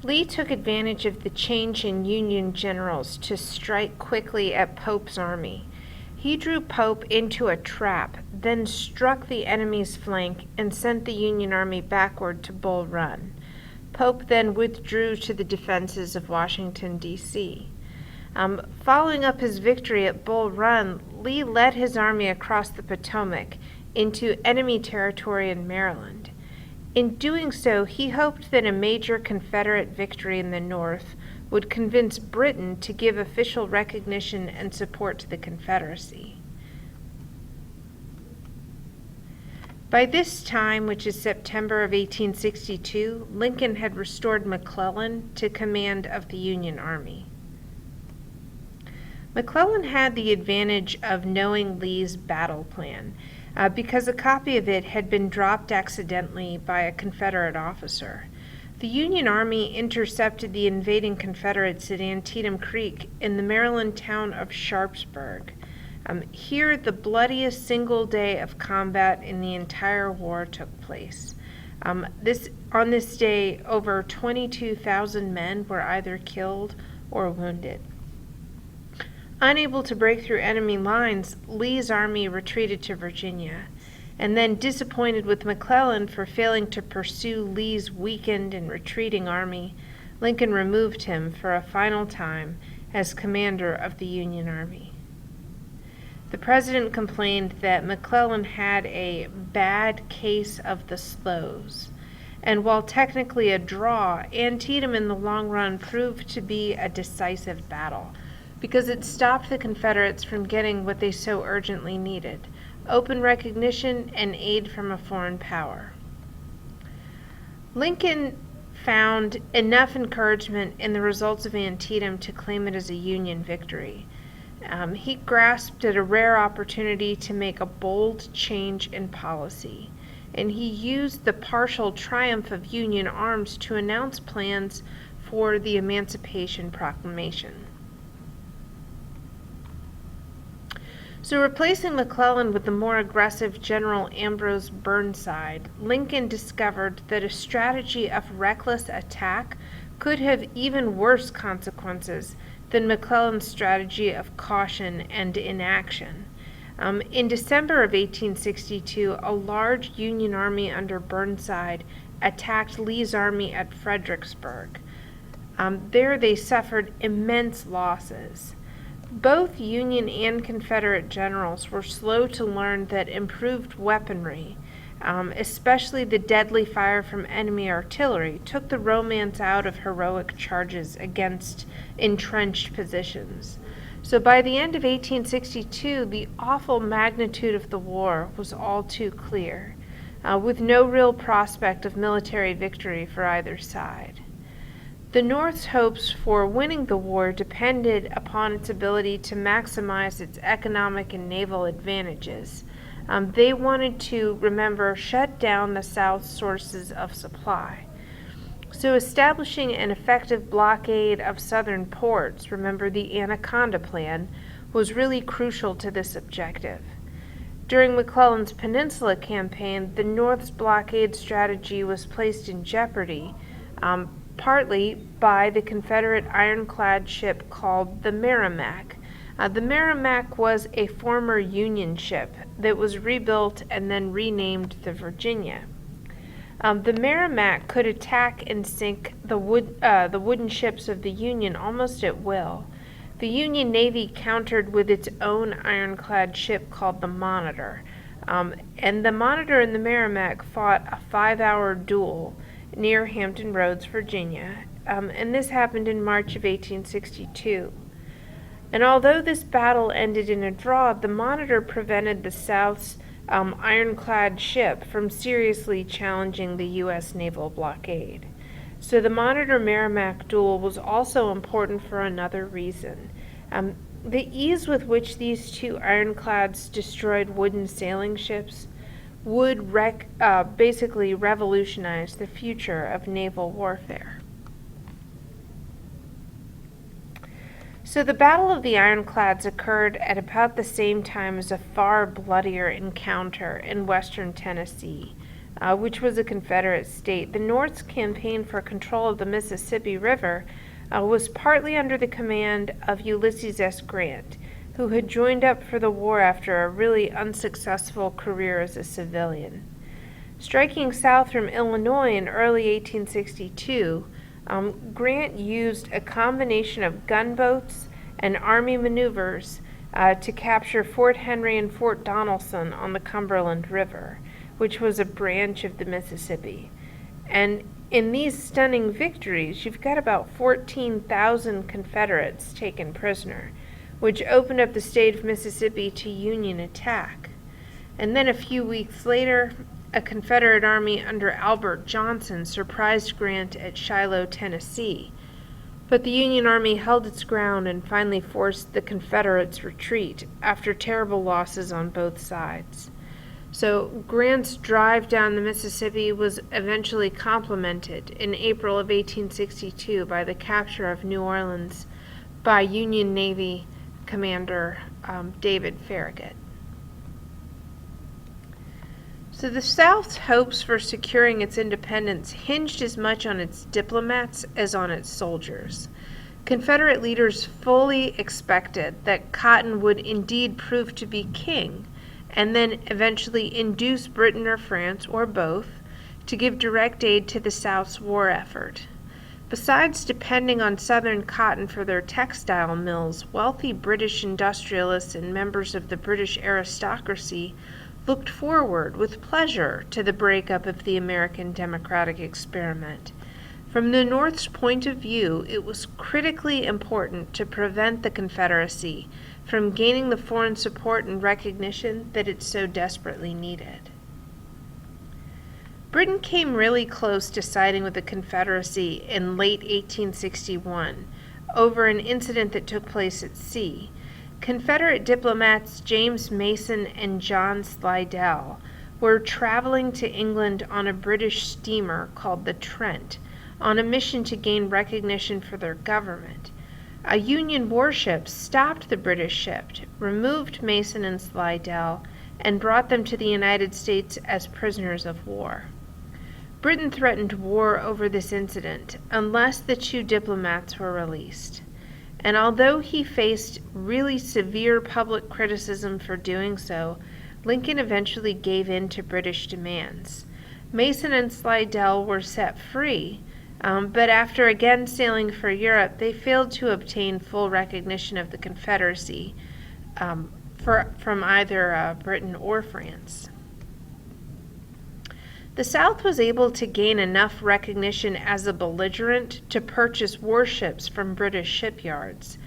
Lee took advantage of the change in Union generals to strike quickly at Pope's army. He drew Pope into a trap, then struck the enemy's flank and sent the Union army backward to Bull Run. Pope then withdrew to the defenses of Washington, D.C. Following up his victory at Bull Run, Lee led his army across the Potomac into enemy territory in Maryland. In doing so, he hoped that a major Confederate victory in the North would convince Britain to give official recognition and support to the Confederacy. By this time, which is September of 1862, Lincoln had restored McClellan to command of the Union Army. McClellan had the advantage of knowing Lee's battle plan, because a copy of it had been dropped accidentally by a Confederate officer. The Union Army intercepted the invading Confederates at Antietam Creek in the Maryland town of Sharpsburg. Here, the bloodiest single day of combat in the entire war took place. On this day, over 22,000 men were either killed or wounded. Unable to break through enemy lines, Lee's army retreated to Virginia, and then, disappointed with McClellan for failing to pursue Lee's weakened and retreating army, Lincoln removed him for a final time as commander of the Union Army. The president complained that McClellan had a bad case of the slows, and while technically a draw, Antietam in the long run proved to be a decisive battle, because it stopped the Confederates from getting what they so urgently needed: open recognition and aid from a foreign power. Lincoln found enough encouragement in the results of Antietam to claim it as a Union victory. He grasped at a rare opportunity to make a bold change in policy, and he used the partial triumph of Union arms to announce plans for the Emancipation Proclamation. So, replacing McClellan with the more aggressive General Ambrose Burnside, Lincoln discovered that a strategy of reckless attack could have even worse consequences than McClellan's strategy of caution and inaction. In December of 1862, a large Union army under Burnside attacked Lee's army at Fredericksburg. There they suffered immense losses. Both Union and Confederate generals were slow to learn that improved weaponry, especially the deadly fire from enemy artillery, took the romance out of heroic charges against entrenched positions. So by the end of 1862, the awful magnitude of the war was all too clear, with no real prospect of military victory for either side. The North's hopes for winning the war depended upon its ability to maximize its economic and naval advantages. They wanted to, remember, shut down the South's sources of supply. So establishing an effective blockade of southern ports, remember the Anaconda Plan, was really crucial to this objective. During McClellan's Peninsula campaign, the North's blockade strategy was placed in jeopardy, partly by the Confederate ironclad ship called the Merrimac. The Merrimac was a former Union ship that was rebuilt and then renamed the Virginia. The Merrimac could attack and sink the wooden ships of the Union almost at will. The Union Navy countered with its own ironclad ship called the Monitor, and the Monitor and the Merrimac fought a 5-hour duel near Hampton Roads, Virginia, and this happened in March of 1862. And although this battle ended in a draw, the Monitor prevented the South's ironclad ship from seriously challenging the U.S. naval blockade. So the Monitor-Merrimac duel was also important for another reason. The ease with which these two ironclads destroyed wooden sailing ships would basically revolutionize the future of naval warfare. So the Battle of the Ironclads occurred at about the same time as a far bloodier encounter in western Tennessee, which was a Confederate state. The North's campaign for control of the Mississippi River was partly under the command of Ulysses S. Grant, who had joined up for the war after a really unsuccessful career as a civilian. Striking south from Illinois in early 1862, Grant used a combination of gunboats and Army maneuvers to capture Fort Henry and Fort Donelson on the Cumberland River, which was a branch of the Mississippi. And in these stunning victories, you've got about 14,000 Confederates taken prisoner, which opened up the state of Mississippi to Union attack. And then a few weeks later, a Confederate army under Albert Johnson surprised Grant at Shiloh, Tennessee. But the Union Army held its ground and finally forced the Confederates' retreat after terrible losses on both sides. So Grant's drive down the Mississippi was eventually complemented in April of 1862 by the capture of New Orleans by Union Navy Commander David Farragut. So the South's hopes for securing its independence hinged as much on its diplomats as on its soldiers. Confederate leaders fully expected that Cotton would indeed prove to be king, and then eventually induce Britain or France, or both, to give direct aid to the South's war effort. Besides depending on Southern cotton for their textile mills, wealthy British industrialists and members of the British aristocracy looked forward with pleasure to the breakup of the American democratic experiment. From the North's point of view, it was critically important to prevent the Confederacy from gaining the foreign support and recognition that it so desperately needed. Britain came really close to siding with the Confederacy in late 1861 over an incident that took place at sea. Confederate diplomats James Mason and John Slidell were traveling to England on a British steamer called the Trent on a mission to gain recognition for their government. A Union warship stopped the British ship, removed Mason and Slidell, and brought them to the United States as prisoners of war. Britain threatened war over this incident unless the two diplomats were released. And although he faced really severe public criticism for doing so, Lincoln eventually gave in to British demands. Mason and Slidell were set free, but after again sailing for Europe, they failed to obtain full recognition of the Confederacy from either Britain or France. The South was able to gain enough recognition as a belligerent to purchase warships from British shipyards.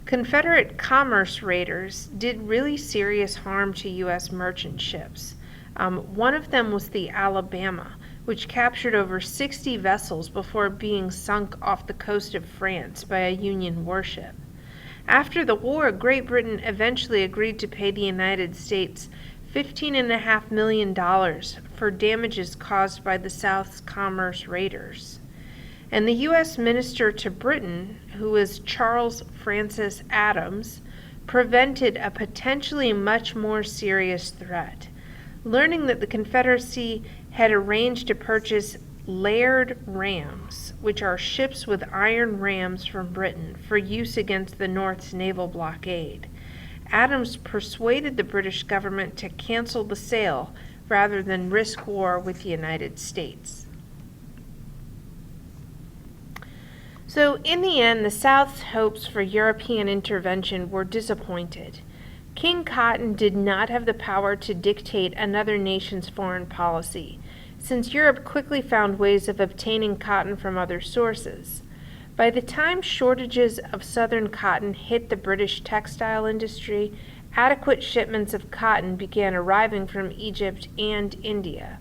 Confederate commerce raiders did really serious harm to U.S. merchant ships. One of them was the Alabama, which captured over 60 vessels before being sunk off the coast of France by a Union warship. After the war, Great Britain eventually agreed to pay the United States $15.5 million for damages caused by the South's commerce raiders. And the U.S. minister to Britain, who was Charles Francis Adams, prevented a potentially much more serious threat. Learning that the Confederacy had arranged to purchase layered rams, which are ships with iron rams from Britain, for use against the North's naval blockade, Adams persuaded the British government to cancel the sale rather than risk war with the United States. So in the end, the South's hopes for European intervention were disappointed. King Cotton did not have the power to dictate another nation's foreign policy, since Europe quickly found ways of obtaining cotton from other sources. By the time shortages of southern cotton hit the British textile industry, adequate shipments of cotton began arriving from Egypt and India.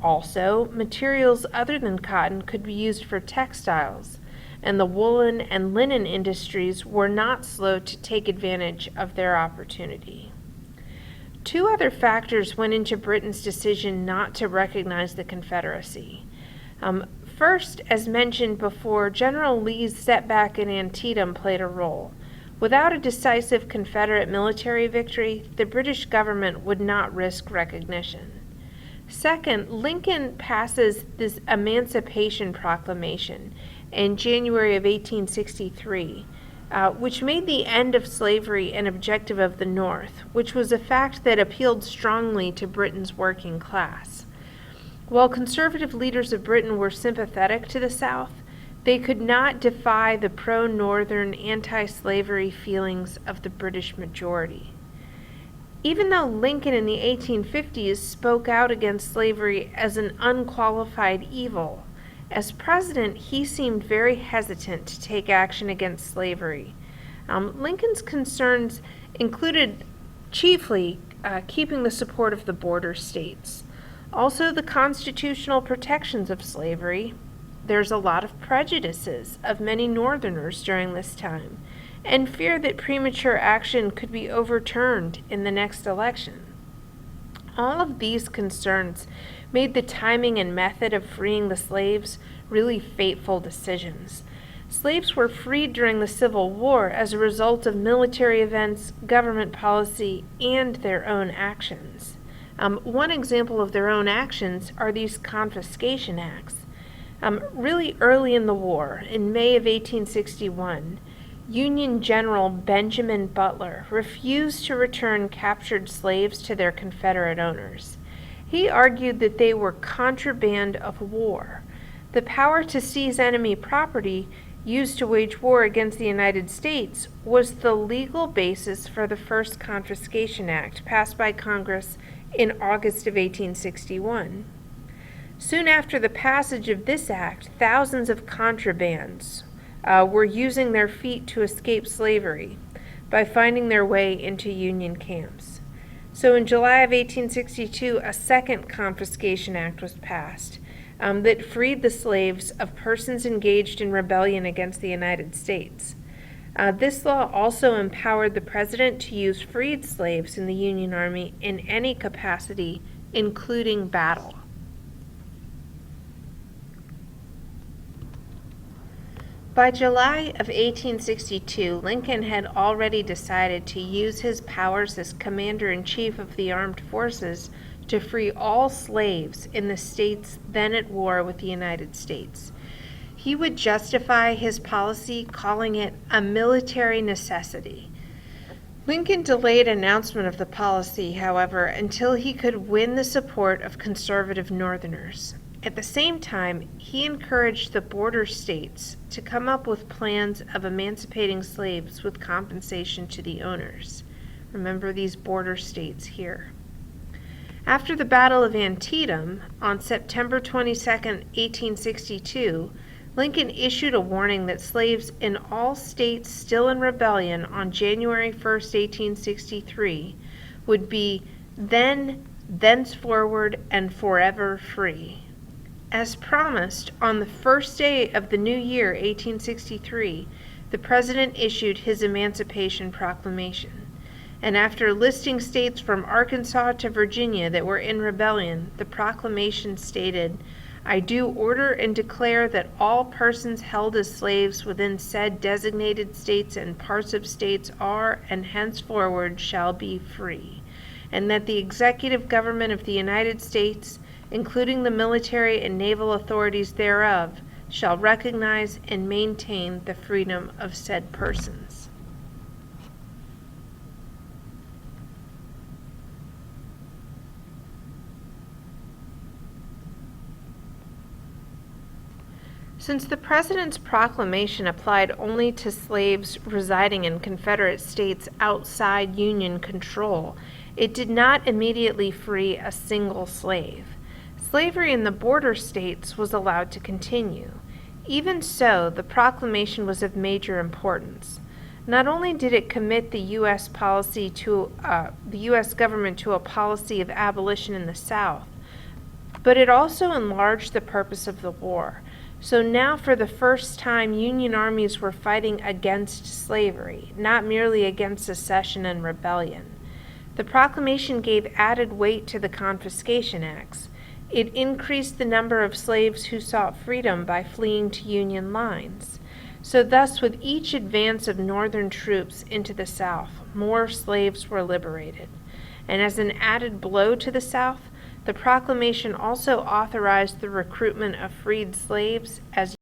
Also, materials other than cotton could be used for textiles, and the woolen and linen industries were not slow to take advantage of their opportunity. Two other factors went into Britain's decision not to recognize the Confederacy. First, as mentioned before, General Lee's setback in Antietam played a role. Without a decisive Confederate military victory, the British government would not risk recognition. Second, Lincoln passes this Emancipation Proclamation in January of 1863, which made the end of slavery an objective of the North, which was a fact that appealed strongly to Britain's working class. While conservative leaders of Britain were sympathetic to the South, they could not defy the pro-Northern anti-slavery feelings of the British majority. Even though Lincoln in the 1850s spoke out against slavery as an unqualified evil, as president he seemed very hesitant to take action against slavery. Lincoln's concerns included chiefly keeping the support of the border states, also the constitutional protections of slavery. There's a lot of prejudices of many Northerners during this time, and fear that premature action could be overturned in the next election. All of these concerns made the timing and method of freeing the slaves really fateful decisions. Slaves were freed during the Civil War as a result of military events, government policy, and their own actions. One example of their own actions are these confiscation acts. Really early in the war, in May of 1861, Union General Benjamin Butler refused to return captured slaves to their Confederate owners. He argued that they were contraband of war. The power to seize enemy property used to wage war against the United States was the legal basis for the first Confiscation Act passed by Congress in August of 1861. Soon after the passage of this act, thousands of contrabands were using their feet to escape slavery by finding their way into Union camps. So in July of 1862, a second Confiscation Act was passed that freed the slaves of persons engaged in rebellion against the United States. This law also empowered the president to use freed slaves in the Union Army in any capacity, including battle. By July of 1862, Lincoln had already decided to use his powers as Commander-in-Chief of the Armed Forces to free all slaves in the states then at war with the United States. He would justify his policy calling it a military necessity. Lincoln delayed announcement of the policy, however, until he could win the support of conservative Northerners. At the same time, he encouraged the border states to come up with plans of emancipating slaves with compensation to the owners. Remember these border states here. After the Battle of Antietam, on September 22, 1862, Lincoln issued a warning that slaves in all states still in rebellion on January 1, 1863, would be then, thenceforward, and forever free. As promised, on the first day of the new year, 1863, the President issued his Emancipation Proclamation. And after listing states from Arkansas to Virginia that were in rebellion, the proclamation stated, "I do order and declare that all persons held as slaves within said designated states and parts of states are and henceforward shall be free, and that the executive government of the United States, including the military and naval authorities thereof, shall recognize and maintain the freedom of said persons." Since the President's proclamation applied only to slaves residing in Confederate states outside Union control, it did not immediately free a single slave. Slavery in the border states was allowed to continue. Even so, the proclamation was of major importance. Not only did it commit the U.S. government to a policy of abolition in the South, but it also enlarged the purpose of the war. So now, for the first time, Union armies were fighting against slavery, not merely against secession and rebellion. The proclamation gave added weight to the Confiscation Acts. It increased the number of slaves who sought freedom by fleeing to Union lines. So thus, with each advance of Northern troops into the South, more slaves were liberated. And as an added blow to the South, The proclamation also authorized the recruitment of freed slaves as